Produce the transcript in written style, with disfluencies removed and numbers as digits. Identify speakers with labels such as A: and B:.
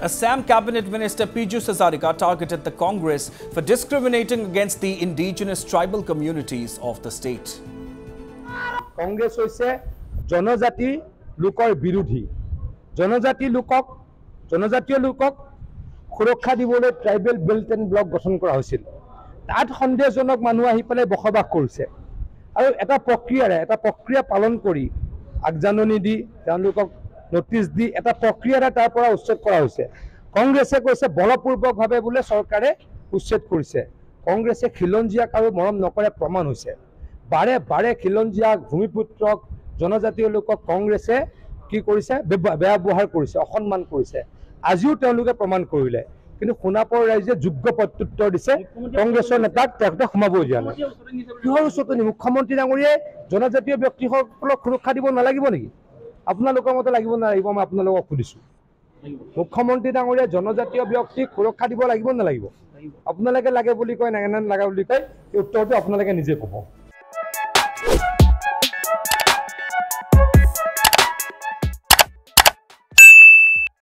A: Assam Cabinet Minister Piyush Hazarika targeted the Congress for discriminating against the indigenous tribal communities of the state.
B: Congress hoise Janajati lokor birudhi. Janajatiyo lokok সুৰক্ষা দিবলৈ tribal belt and block গঠন কৰা হৈছিল। তাত সন্দেহজনক মানুহ আহি পেলাই বসবাস কৰিছে আৰু এটা প্ৰক্ৰিয়া পালন কৰি আগজাননী দি তেওঁলোকক নোটিছ দি এটা প্ৰক্ৰিয়াৰে তাৰ পৰা উচ্ছেদ কৰা হৈছে। কংগ্ৰেছে কৈছে বলপূৰ্বকভাৱে বোলে চৰকাৰে উচ্ছেদ কৰিছে। কংগ্ৰেছে খিলঞ্জীয়াক আৰু মৰম নকৰে প্ৰমাণ হৈছে। বাৰে বাৰে খিলঞ্জীয়াক ভূমিপুত্ৰক জনজাতীয় লোকক কংগ্ৰেছে কি কৰিছে বেয়া ব্যৱহাৰ কৰিছে, অসন্মান কৰিছে। আজিও তেওঁলোকে প্ৰমাণ কৰিলে, কিন্তু সোণাপুৰ ৰাইজে যোগ্য প্ৰত্যুত্তৰ দিছে। কংগ্ৰেছৰ নেতাক তেখেতে সোমাবই দিয়া নাই। কিহৰ উচতনি? মুখ্যমন্ত্ৰী ডাঙৰীয়াই জনজাতীয় ব্যক্তিসকলক সুৰক্ষা দিব নালাগিব নেকি? আপোনালোকৰ মতে লাগিব নালাগিব? মই আপোনালোকক সুধিছোঁ, মুখ্যমন্ত্ৰী ডাঙৰীয়াই জনজাতীয় ব্যক্তিক সুৰক্ষা দিব লাগিব নালাগিব? আপোনালোকে লাগে বুলি কয়, নালাগে বুলি কয়, এই উত্তৰটো আপোনালোকে নিজে ক'ব।